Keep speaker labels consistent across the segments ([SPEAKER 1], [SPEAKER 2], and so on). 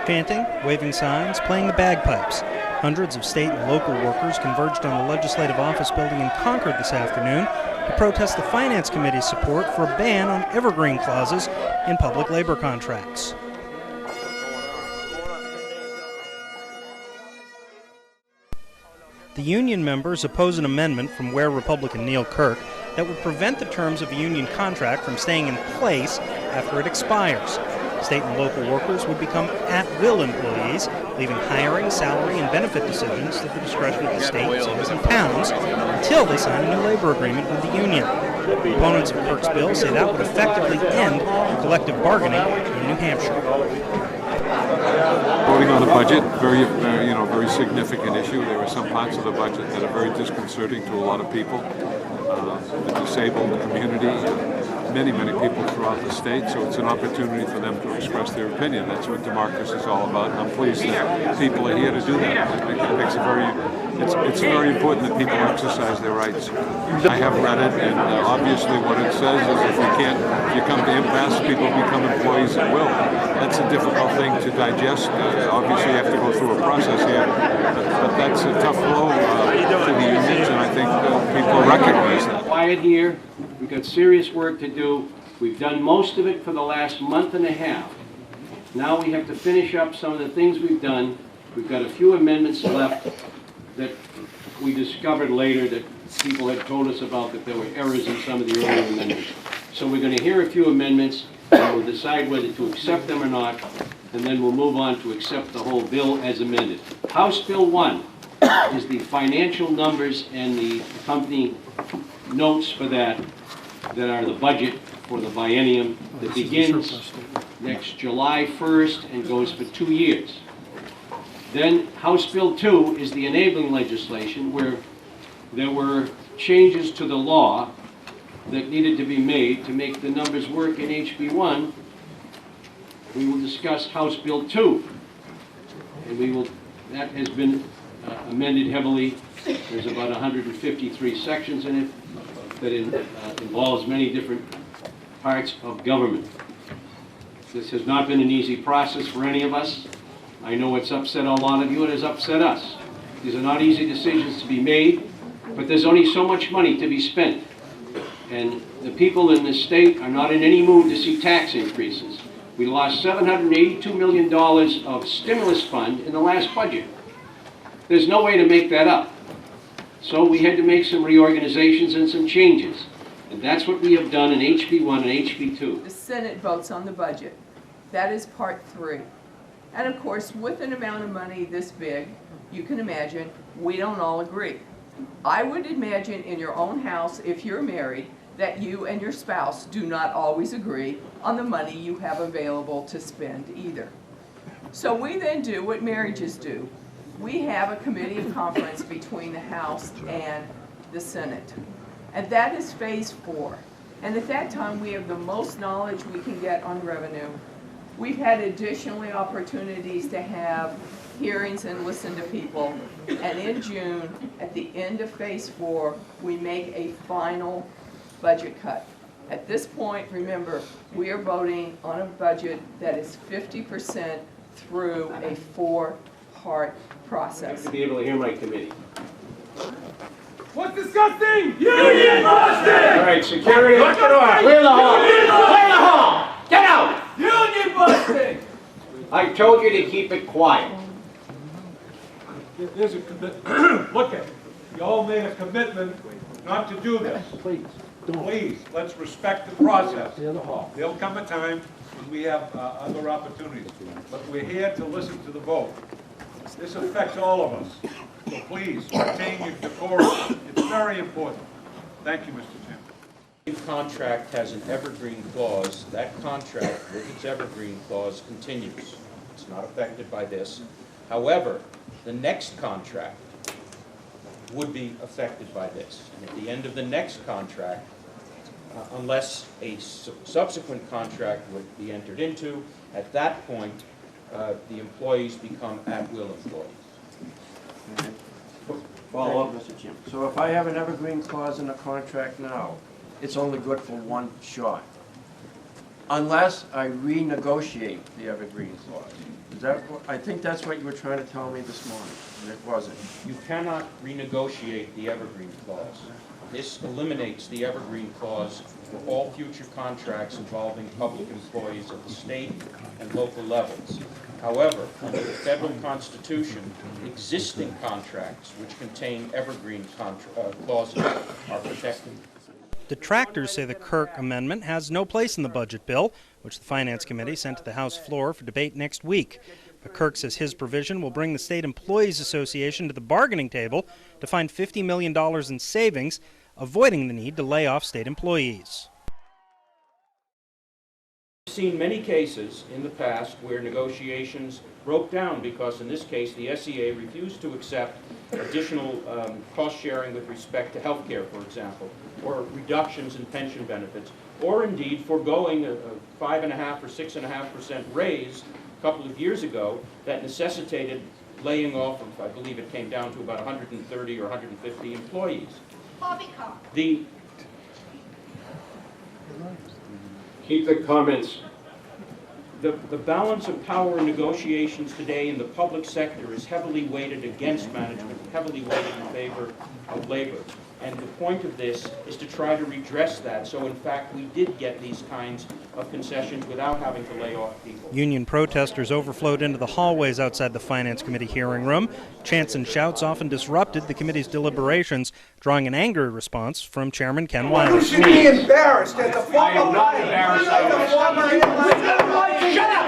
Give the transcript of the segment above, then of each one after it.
[SPEAKER 1] Chanting, waving signs, playing the bagpipes. Hundreds of state and local workers converged on the Legislative Office Building in Concord this afternoon to protest the Finance Committee's support for a ban on evergreen clauses in public labor contracts. The union members oppose an amendment from Ware Republican Neil Kirk that would prevent the terms of a union contract from staying in place after it expires. State and local workers would become at-will employees, leaving hiring, salary, and benefit decisions to the discretion of the state, cities, and towns until they sign a new labor agreement with the union. Opponents of Kirk's bill say that would effectively end collective bargaining in New Hampshire.
[SPEAKER 2] Voting on the budget, very significant issue. There are some parts of the budget that are very disconcerting to a lot of people, the disabled community, many people throughout the state. So it's an opportunity for them to express their opinion. That's what democracy is all about. And I'm pleased that people are here to do that. I think it makes it's very important that people exercise their rights. I have read it, and obviously what it says is if you come to impasse, people become employees at will. That's a difficult thing to digest. Obviously you have to go through a process here, but that's a tough blow to the unions, and I think people recognize that.
[SPEAKER 3] Quiet here. We've got serious work to do. We've done most of it for the last month and a half. Now we have to finish up some of the things we've done. We've got a few amendments left that we discovered later that people had told us about, that there were errors in some of the earlier amendments. So we're going to hear a few amendments, and we'll decide whether to accept them or not, and then we'll move on to accept the whole bill as amended. House Bill 1 is the financial numbers and the accompanying notes for that are the budget for the biennium that begins next July 1st and goes for 2 years. Then House Bill 2 is the enabling legislation, where there were changes to the law that needed to be made to make the numbers work in HB 1. We will discuss House Bill 2, and that has been amended heavily. There's about 153 sections in it that involves many different parts of government. This has not been an easy process for any of us. I know it's upset a lot of you, it has upset us. These are not easy decisions to be made, but there's only so much money to be spent. And the people in this state are not in any mood to see tax increases. We lost $782 million of stimulus fund in the last budget. There's no way to make that up. So we had to make some reorganizations and some changes. And that's what we have done in HB 1 and HB 2.
[SPEAKER 4] The Senate votes on the budget. That is part 3. And of course, with an amount of money this big, you can imagine, we don't all agree. I would imagine in your own house, if you're married, that you and your spouse do not always agree on the money you have available to spend either. So we then do what marriages do. We have a committee of conference between the House and the Senate. And that is phase 4. And at that time, we have the most knowledge we can get on revenue. We've had additionally opportunities to have hearings and listen to people. And in June, at the end of phase 4, we make a final budget cut. At this point, remember, we are voting on a budget that is 50% through a 4-part process.
[SPEAKER 3] To be able to hear my committee.
[SPEAKER 5] What's disgusting? Union busting!
[SPEAKER 3] All right, security. Clear the hall. Clear the hall. Get out.
[SPEAKER 5] Union busting!
[SPEAKER 3] I told you to keep it quiet.
[SPEAKER 5] There's a commitment. Look at it. You all made a commitment not to do this. Please, let's respect the process. There'll come a time when we have other opportunities, but we're here to listen to the vote. This affects all of us, so please maintain your decorum. It's very important. Thank you, Mr. Chairman.
[SPEAKER 6] If the contract has an evergreen clause, that contract with its evergreen clause continues. It's not affected by this. However, the next contract would be affected by this. And at the end of the next contract, unless a subsequent contract would be entered into, at that point, the employees become at-will employees.
[SPEAKER 7] Follow up, Mr. Chairman. So if I have an evergreen clause in a contract now, it's only good for one shot. unless I renegotiate the evergreen clause. Is that, I think that's what you were trying to tell me this morning, and it wasn't.
[SPEAKER 6] You cannot renegotiate the evergreen clause. This eliminates the evergreen clause for all future contracts involving public employees at the state and local levels. However, under the federal constitution, existing contracts which contain evergreen clauses are protected.
[SPEAKER 1] Detractors say the Kirk amendment has no place in the budget bill, which the Finance Committee sent to the House floor for debate next week. But Kirk says his provision will bring the State Employees Association to the bargaining table to find $50 million in savings, avoiding the need to lay off state employees.
[SPEAKER 6] We've seen many cases in the past where negotiations broke down because, in this case, the SEA refused to accept additional cost sharing with respect to health care, for example, or reductions in pension benefits, or indeed foregoing a 5.5% or 6.5% raise a couple of years ago that necessitated laying off of, I believe it came down to about 130 or 150 employees.
[SPEAKER 3] Keep the comments.
[SPEAKER 6] The balance of power in negotiations today in the public sector is heavily weighted against management, heavily weighted in favor of labor. And the point of this is to try to redress that. So in fact, we did get these kinds of concessions without having to lay off people.
[SPEAKER 1] Union protesters overflowed into the hallways outside the Finance Committee hearing room. Chants and shouts often disrupted the committee's deliberations, drawing an angry response from Chairman Ken Wiley.
[SPEAKER 8] You should be embarrassed as the former
[SPEAKER 3] I am not embarrassed.
[SPEAKER 8] Shut up!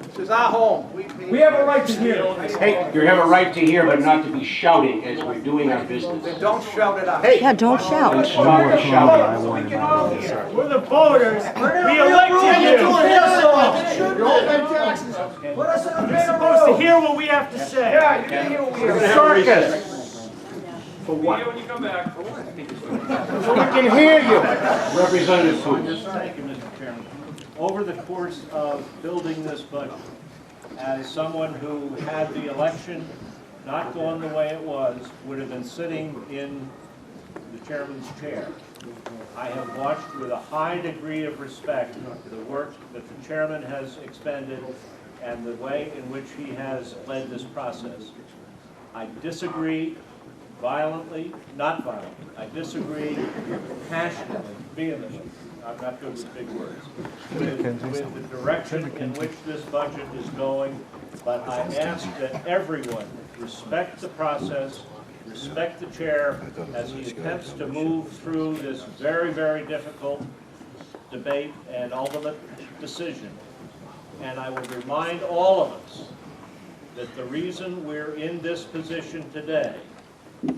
[SPEAKER 8] This is our home. We have a right to hear.
[SPEAKER 3] Hey, you have a right to hear, but not to be shouting as we're doing our business.
[SPEAKER 8] Then don't shout it out.
[SPEAKER 9] Yeah, don't shout.
[SPEAKER 3] And stop the shouting.
[SPEAKER 8] We can all hear.
[SPEAKER 10] We're the voters. We elected you.
[SPEAKER 8] You're paying taxes. Put us in a
[SPEAKER 10] You're supposed to hear what we have to say.
[SPEAKER 8] Yeah, you can hear what we have.
[SPEAKER 3] Circus.
[SPEAKER 10] For what? When you come back.
[SPEAKER 3] So we can hear you. Representative Fuchs.
[SPEAKER 10] Thank you, Mr. Chairman. Over the course of building this budget, as someone who had the election not gone the way it was, would have been sitting in the chairman's chair, I have watched with a high degree of respect the work that the chairman has expended and the way in which he has led this process. I disagree violently, not violently. I disagree passionately, vehemently. I'm not good with big words. With the direction in which this budget is going, but I ask that everyone respect the process, respect the chair as he attempts to move through this very, very difficult debate and ultimate decision. And I will remind all of us that the reason we're in this position today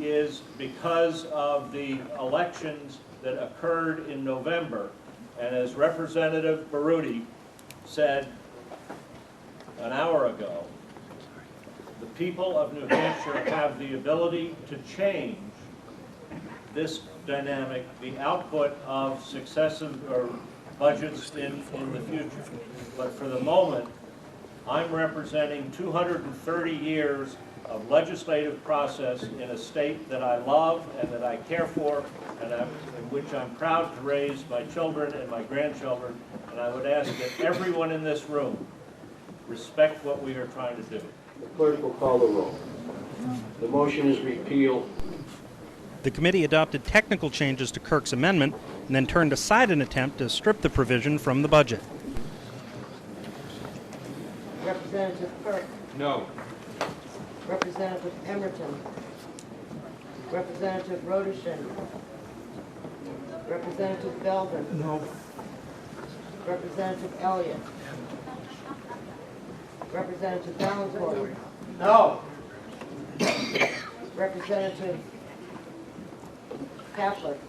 [SPEAKER 10] is because of the elections that occurred in November. And as Representative Baruti said an hour ago, the people of New Hampshire have the ability to change this dynamic, the output of successive budgets in the future. But for the moment, I'm representing 230 years of legislative process in a state that I love and that I care for, and in which I'm proud to raise my children and my grandchildren. And I would ask that everyone in this room respect what we are trying to do.
[SPEAKER 3] The clerk will call the roll. The motion is repeal.
[SPEAKER 1] The committee adopted technical changes to Kirk's amendment and then turned aside an attempt to strip the provision from the budget.
[SPEAKER 9] Representative Kirk.
[SPEAKER 6] No.
[SPEAKER 9] Representative Emerton. Representative Rodishin. Representative Belvin.
[SPEAKER 8] No.
[SPEAKER 9] Representative Elliott. Representative Valencourt.
[SPEAKER 8] No.
[SPEAKER 9] Representative Catholic.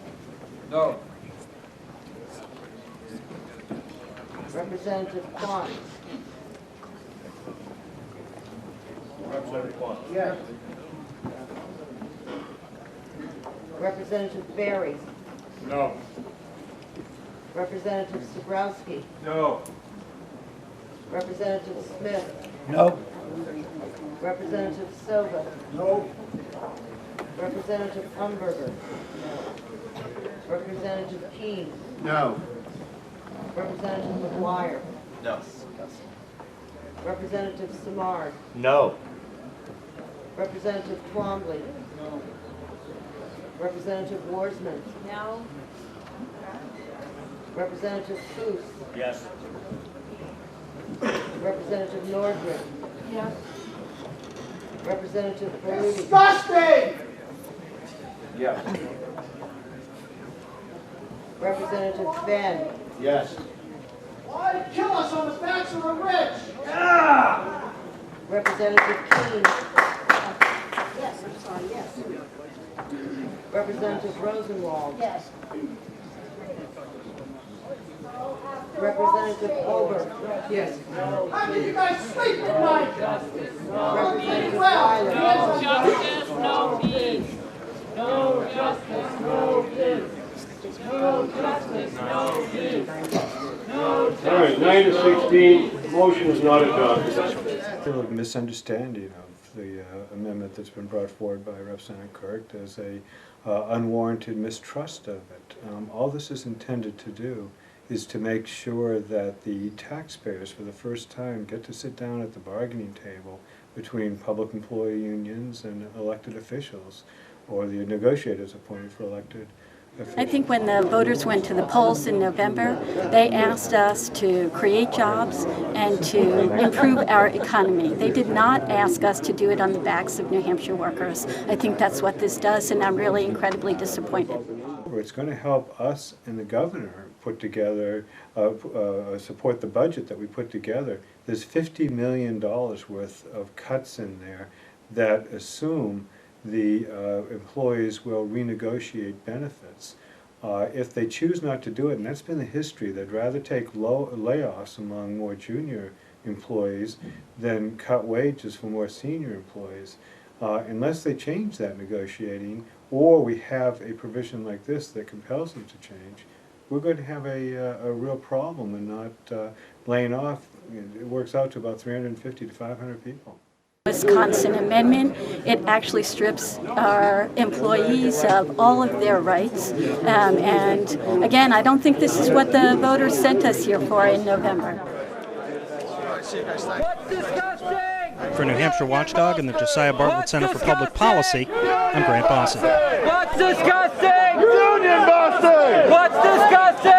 [SPEAKER 8] No.
[SPEAKER 9] Representative Kwan.
[SPEAKER 10] Representative Kwan.
[SPEAKER 8] Yes.
[SPEAKER 9] Representative Berry.
[SPEAKER 10] No.
[SPEAKER 9] Representative Sabrowski.
[SPEAKER 10] No.
[SPEAKER 9] Representative Smith.
[SPEAKER 8] No.
[SPEAKER 9] Representative Silva.
[SPEAKER 8] No.
[SPEAKER 9] Representative Umberger. Representative Keen.
[SPEAKER 8] No.
[SPEAKER 9] Representative McGuire.
[SPEAKER 8] No.
[SPEAKER 9] Representative Samard.
[SPEAKER 10] No.
[SPEAKER 9] Representative Twombly.
[SPEAKER 8] No.
[SPEAKER 9] Representative Warsman.
[SPEAKER 11] No.
[SPEAKER 9] Representative Foose.
[SPEAKER 10] Yes.
[SPEAKER 9] Representative Nordgren.
[SPEAKER 11] Yes.
[SPEAKER 9] Representative Baroudi.
[SPEAKER 8] Disgusting!
[SPEAKER 10] Yes.
[SPEAKER 9] Representative Ben.
[SPEAKER 10] Yes.
[SPEAKER 8] Why did kill us on the backs of the rich?
[SPEAKER 9] Representative Keen.
[SPEAKER 11] Yes, I'm sorry, yes.
[SPEAKER 9] Representative Rosenwald.
[SPEAKER 11] Yes.
[SPEAKER 9] Representative Ober.
[SPEAKER 4] Yes.
[SPEAKER 8] How can you guys sleep at night?
[SPEAKER 9] Representative
[SPEAKER 8] Well,
[SPEAKER 9] Weiler.
[SPEAKER 11] Justice, no peace. No justice, no peace. No justice, no peace.
[SPEAKER 3] All right, 9 to 16, motion is not adopted.
[SPEAKER 12] A misunderstanding of the amendment that's been brought forward by Representative Kirk. There's a unwarranted mistrust of it. All this is intended to do is to make sure that the taxpayers, for the first time, get to sit down at the bargaining table between public employee unions and elected officials, or the negotiators appointed for elected officials.
[SPEAKER 11] I think when the voters went to the polls in November, they asked us to create jobs and to improve our economy. They did not ask us to do it on the backs of New Hampshire workers. I think that's what this does, and I'm really incredibly disappointed.
[SPEAKER 12] It's going to help us and the governor put together, support the budget that we put together. There's $50 million worth of cuts in there that assume the employees will renegotiate benefits. If they choose not to do it, and that's been the history, they'd rather take layoffs among more junior employees than cut wages for more senior employees. Unless they change that negotiating, or we have a provision like this that compels them to change, we're going to have a real problem and not laying off. It works out to about 350 to 500 people.
[SPEAKER 11] Wisconsin amendment, it actually strips our employees of all of their rights. And again, I don't think this is what the voters sent us here for in November.
[SPEAKER 1] For New Hampshire Watchdog and the Josiah Bartlett Center for Public Policy, I'm Grant Bosson.
[SPEAKER 8] What's disgusting? Union busting! What's disgusting?